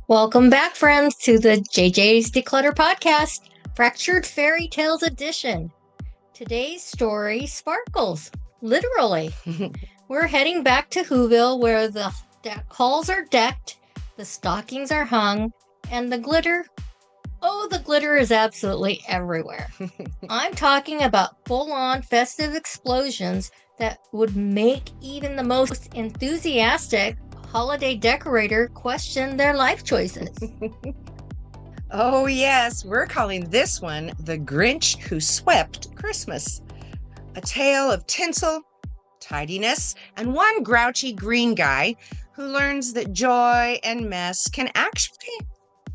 Welcome back, friends, to the JJ's Declutter podcast, Fractured Fairy Tales Edition. Today's story sparkles, literally. We're heading back to Whoville where the halls are decked, the stockings are hung, and the glitter, the glitter is absolutely everywhere. I'm talking about full-on festive explosions that would make even the most enthusiastic holiday decorator question their life choices. Oh, yes, we're calling this one The Grinch Who Swept Christmas. A tale of tinsel, tidiness, and one grouchy green guy who learns that joy and mess can actually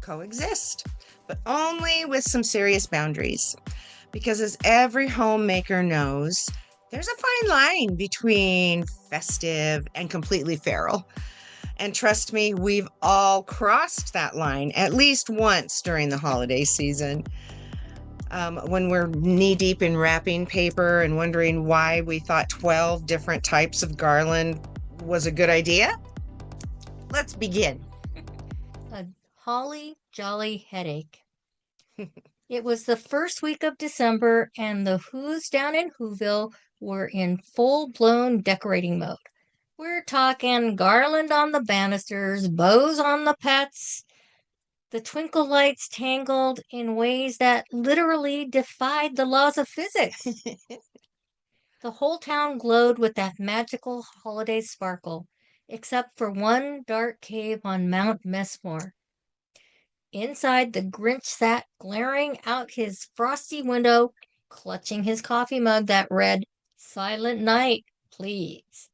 coexist, but only with some serious boundaries. Because as every homemaker knows, there's a fine line between festive and completely feral. And trust me, we've all crossed that line at least once during the holiday season. When we're knee-deep in wrapping paper and wondering why we thought 12 different types of garland was a good idea. Let's begin. A holly jolly headache. It was the first week of December, and the Who's down in Whoville were in full-blown decorating mode. We're talking garland on the banisters, bows on the pets, the twinkle lights tangled in ways that literally defied the laws of physics. The whole town glowed with that magical holiday sparkle, except for one dark cave on Mount Messmore. Inside, the Grinch sat glaring out his frosty window, clutching his coffee mug that read, "Silent Night, please."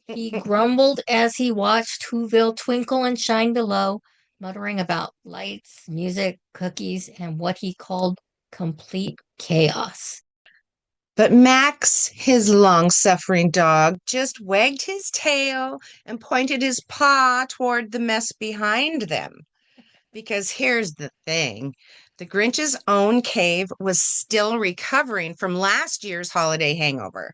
He grumbled as he watched Whoville twinkle and shine below, muttering about lights, music, cookies, and what he called complete chaos. But Max, his long-suffering dog, just wagged his tail and pointed his paw toward the mess behind them. Because here's the thing. The Grinch's own cave was still recovering from last year's holiday hangover.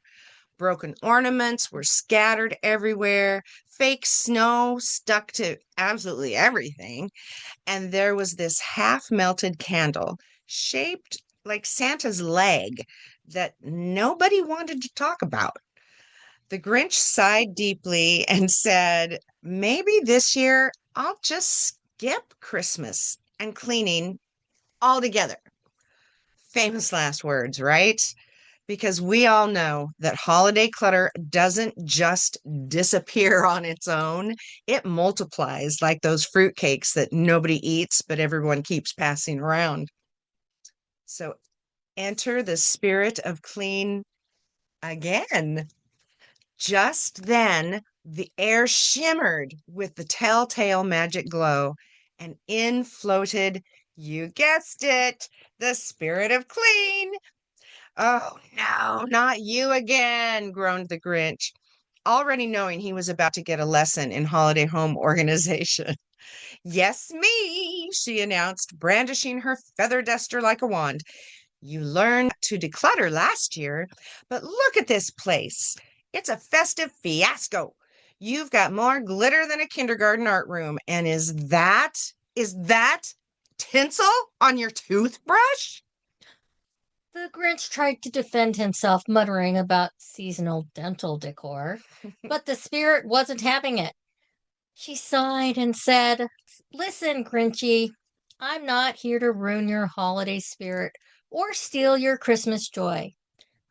Broken ornaments were scattered everywhere, fake snow stuck to absolutely everything, and there was this half-melted candle shaped like Santa's leg that nobody wanted to talk about. The Grinch sighed deeply and said, "Maybe this year I'll just skip Christmas and cleaning altogether." Famous last words, right? Because we all know that holiday clutter doesn't just disappear on its own. It multiplies like those fruitcakes that nobody eats, but everyone keeps passing around. So enter the spirit of clean again. Just then, the air shimmered with the telltale magic glow, and in floated, you guessed it, the spirit of clean. "Oh, no, not you again," groaned the Grinch, already knowing he was about to get a lesson in holiday home organization. "Yes, me," she announced, brandishing her feather duster like a wand. "You learned to declutter last year, but look at this place. It's a festive fiasco. You've got more glitter than a kindergarten art room. And is that tinsel on your toothbrush?" The Grinch tried to defend himself, muttering about seasonal dental decor, but the spirit wasn't having it. She sighed and said, "Listen, Grinchy, I'm not here to ruin your holiday spirit or steal your Christmas joy.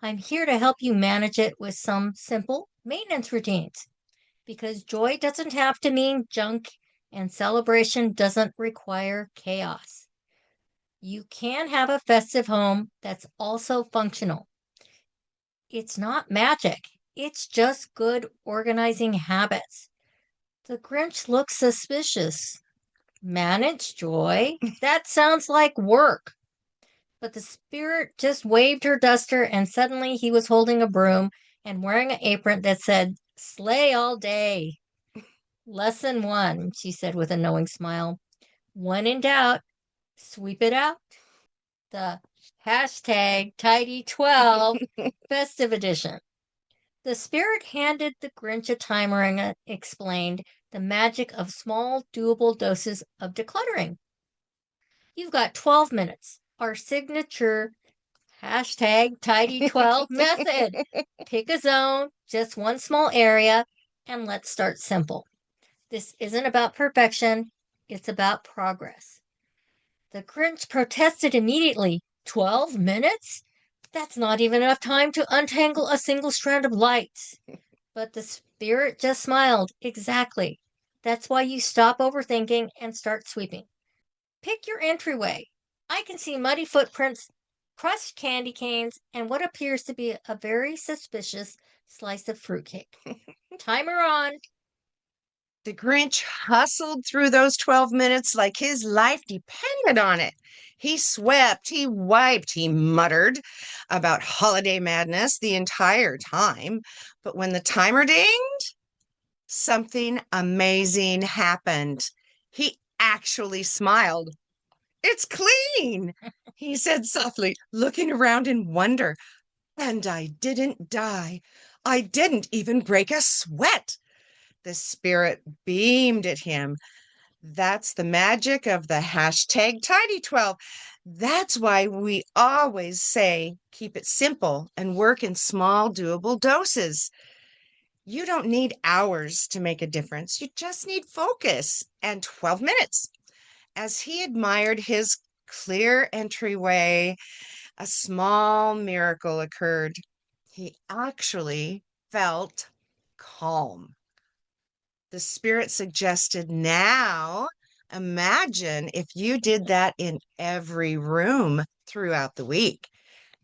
I'm here to help you manage it with some simple maintenance routines. Because joy doesn't have to mean junk and celebration doesn't require chaos. You can have a festive home that's also functional. It's not magic, it's just good organizing habits." The Grinch looked suspicious. Manage joy? That sounds like work. But the spirit just waved her duster, and suddenly he was holding a broom and wearing an apron that said, "Slay all day." "Lesson one," she said with a knowing smile. "When in doubt, sweep it out." The hashtag Tidy12 festive edition. The spirit handed the Grinch a timer and explained the magic of small, doable doses of decluttering. You've got 12 minutes, our signature hashtag tidy12 method. Pick a zone, just one small area, and let's start simple. This isn't about perfection, it's about progress. The Grinch protested immediately. 12 minutes? That's not even enough time to untangle a single strand of lights. But the spirit just smiled. Exactly. That's why you stop overthinking and start sweeping. Pick your entryway. I can see muddy footprints, crushed candy canes, and what appears to be a very suspicious slice of fruitcake. Timer on. The Grinch hustled through those 12 minutes like his life depended on it. He swept, he wiped, he muttered about holiday madness the entire time. But when the timer dinged, something amazing happened. He actually smiled. It's clean, he said softly, looking around in wonder. And I didn't die. I didn't even break a sweat. The spirit beamed at him. That's the magic of the hashtag Tidy12. That's why we always say keep it simple and work in small, doable doses. You don't need hours to make a difference. You just need focus and 12 minutes. As he admired his clear entryway, a small miracle occurred. He actually felt calm. The spirit suggested, now imagine if you did that in every room throughout the week.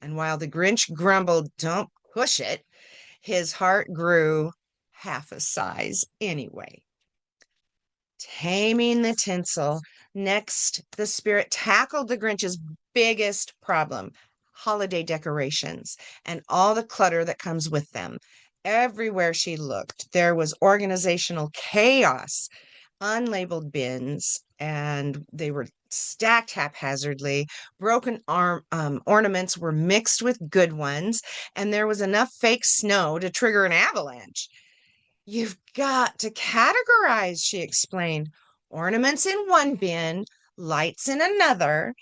And while the Grinch grumbled, don't push it, his heart grew half a size anyway. Taming the tinsel. Next, the spirit tackled the Grinch's biggest problem, holiday decorations and all the clutter that comes with them. Everywhere she looked, there was organizational chaos, unlabeled bins, and they were stacked haphazardly. Broken ornaments were mixed with good ones, and there was enough fake snow to trigger an avalanche. You've got to categorize, she explained. Ornaments in one bin, lights in another,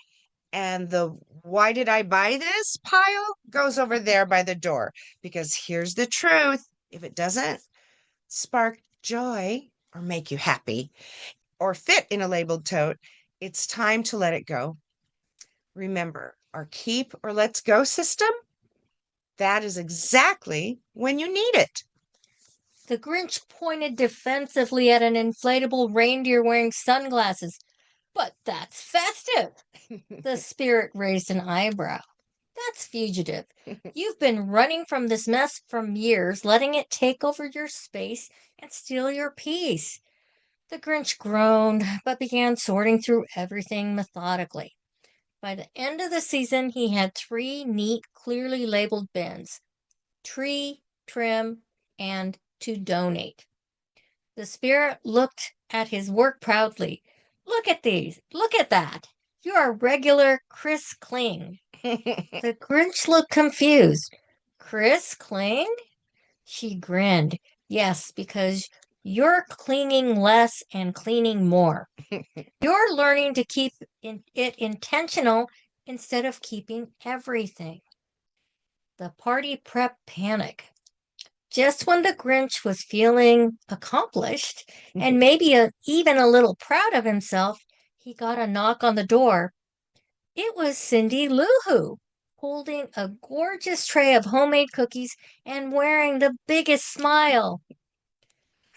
and the why did I buy this pile goes over there by the door. Because here's the truth, if it doesn't spark joy or make you happy or fit in a labeled tote, it's time to let it go. Remember, our keep or let's go system, that is exactly when you need it. The Grinch pointed defensively at an inflatable reindeer wearing sunglasses. But that's festive. The spirit raised an eyebrow. That's fugitive. You've been running from this mess for years, letting it take over your space and steal your peace. The Grinch groaned, but began sorting through everything methodically. By the end of the season, he had 3 neat, clearly labeled bins: tree, trim, and to donate. The spirit looked at his work proudly. Look at these. Look at that. You're a regular Chris Kling. The Grinch looked confused. Chris Kling? She grinned. Yes, because you're cleaning less and cleaning more. You're learning to keep it intentional instead of keeping everything. The party prep panic. Just when the Grinch was feeling accomplished and maybe even a little proud of himself, he got a knock on the door. It was Cindy Lou Who, holding a gorgeous tray of homemade cookies and wearing the biggest smile.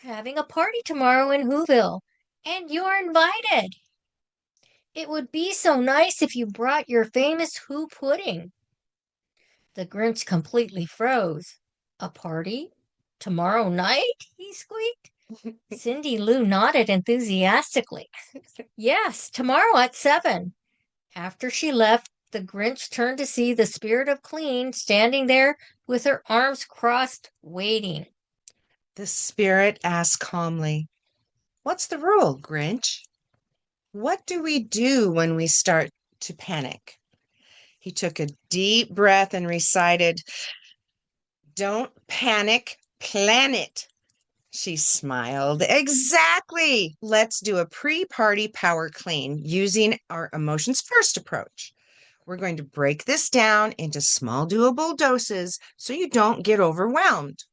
We're having a party tomorrow in Whoville, and you're invited. It would be so nice if you brought your famous Who pudding. The Grinch completely froze. A party? Tomorrow night? He squeaked. Cindy Lou nodded enthusiastically. Yes, tomorrow at 7. After she left, the Grinch turned to see the spirit of clean standing there with her arms crossed, waiting. The spirit asked calmly, what's the rule, Grinch? What do we do when we start to panic? He took a deep breath and recited, don't panic, Planet. She smiled. Exactly. Let's do a pre-party power clean using our emotions first approach. We're going to break this down into small, doable doses so you don't get overwhelmed.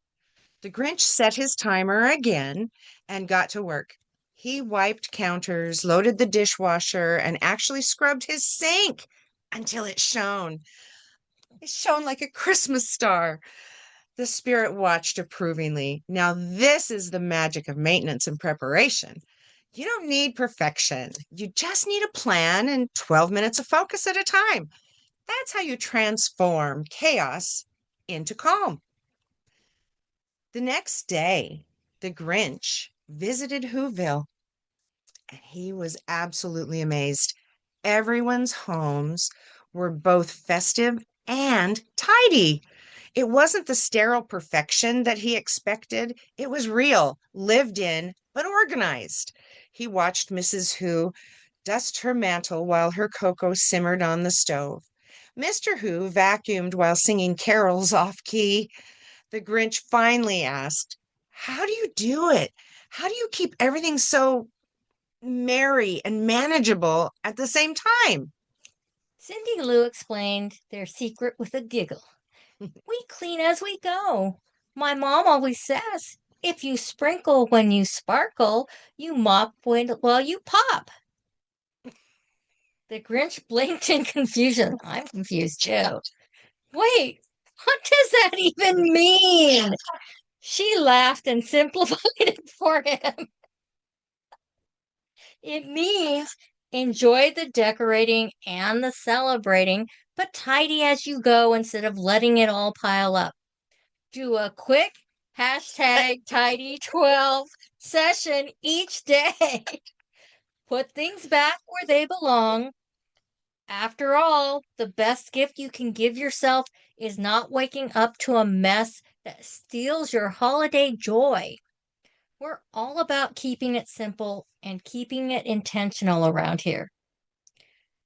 The Grinch set his timer again and got to work. He wiped counters, loaded the dishwasher, and actually scrubbed his sink until it shone. It shone like a Christmas star. The spirit watched approvingly. Now, this is the magic of maintenance and preparation. You don't need perfection. You just need a plan and 12 minutes of focus at a time. That's how you transform chaos into calm. The next day, the Grinch visited Whoville, and he was absolutely amazed. Everyone's homes were both festive and tidy. It wasn't the sterile perfection that he expected. It was real, lived in, but organized. He watched Mrs. Who dust her mantle while her cocoa simmered on the stove. Mr. Who vacuumed while singing carols off key. The Grinch finally asked, "How do you do it? How do you keep everything so merry and manageable at the same time?" Cindy Lou explained their secret with a giggle. We clean as we go. My mom always says, if you sprinkle when you sparkle, you mop while you pop. The Grinch blinked in confusion. I'm confused too. Wait, what does that even mean? She laughed and simplified it for him. It means enjoy the decorating and the celebrating, but tidy as you go instead of letting it all pile up. Do a quick hashtag tidy 12 session each day. Put things back where they belong. After all, the best gift you can give yourself is not waking up to a mess that steals your holiday joy. We're all about keeping it simple and keeping it intentional around here.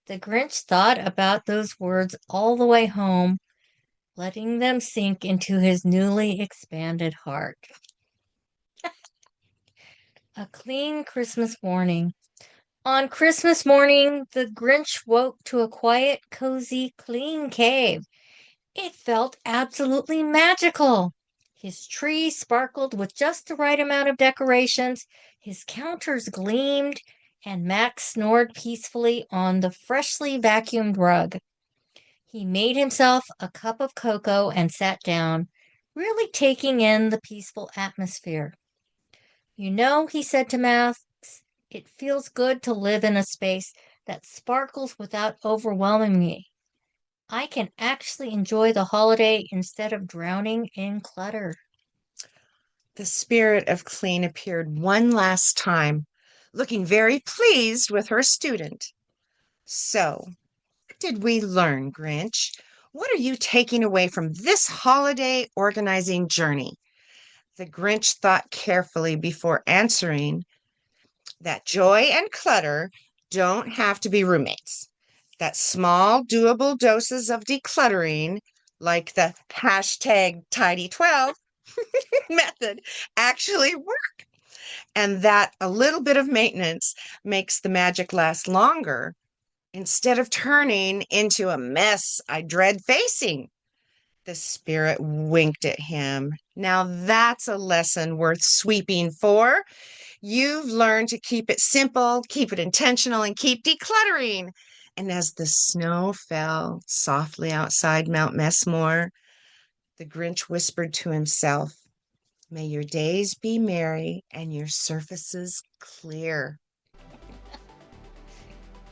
The Grinch thought about those words all the way home, letting them sink into his newly expanded heart. A clean Christmas morning. On Christmas morning, the Grinch woke to a quiet, cozy, clean cave. It felt absolutely magical. His tree sparkled with just the right amount of decorations, his counters gleamed, and Max snored peacefully on the freshly vacuumed rug. He made himself a cup of cocoa and sat down, really taking in the peaceful atmosphere. You know, he said to Max, it feels good to live in a space that sparkles without overwhelming me. I can actually enjoy the holiday instead of drowning in clutter. The spirit of clean appeared one last time, looking very pleased with her student. So, what did we learn, Grinch? What are you taking away from this holiday organizing journey? The Grinch thought carefully before answering that joy and clutter don't have to be roommates. That small, doable doses of decluttering, like the hashtag tidy12 method, actually work. And that a little bit of maintenance makes the magic last longer instead of turning into a mess I dread facing. The spirit winked at him. Now that's a lesson worth sweeping for. You've learned to keep it simple, keep it intentional, and keep decluttering. And as the snow fell softly outside Mount Messmore, the Grinch whispered to himself, "May your days be merry and your surfaces clear."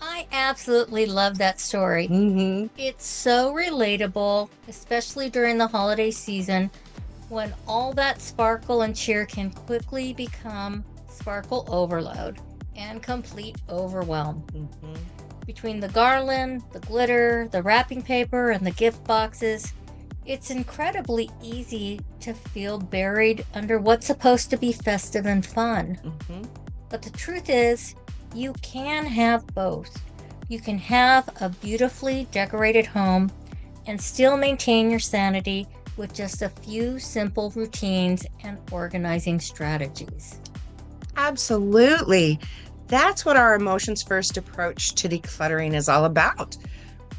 I absolutely love that story. Mm-hmm. It's so relatable, especially during the holiday season when all that sparkle and cheer can quickly become sparkle overload and complete overwhelm. Mm-hmm. Between the garland, the glitter, the wrapping paper, and the gift boxes, it's incredibly easy to feel buried under what's supposed to be festive and fun. Mm-hmm. But the truth is, you can have both. You can have a beautifully decorated home and still maintain your sanity with just a few simple routines and organizing strategies. Absolutely. That's what our emotions first approach to decluttering is all about.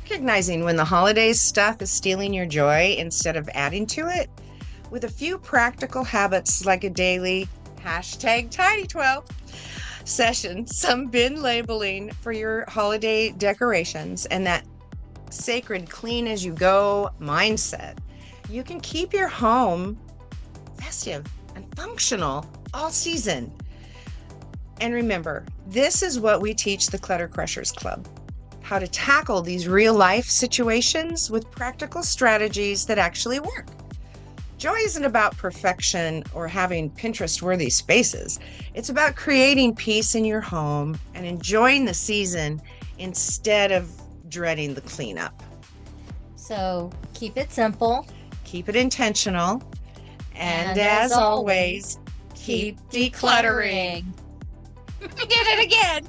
Recognizing when the holidays stuff is stealing your joy instead of adding to it, with a few practical habits like a daily #Tidy12 session, some bin labeling for your holiday decorations, and that sacred clean as you go mindset, you can keep your home festive and functional all season. And remember, this is what we teach the Clutter Crushers Club: how to tackle these real life situations with practical strategies that actually work. Joy isn't about perfection or having Pinterest-worthy spaces. It's about creating peace in your home and enjoying the season instead of dreading the cleanup. So keep it simple. Keep it intentional. And as always, keep decluttering. I did it again.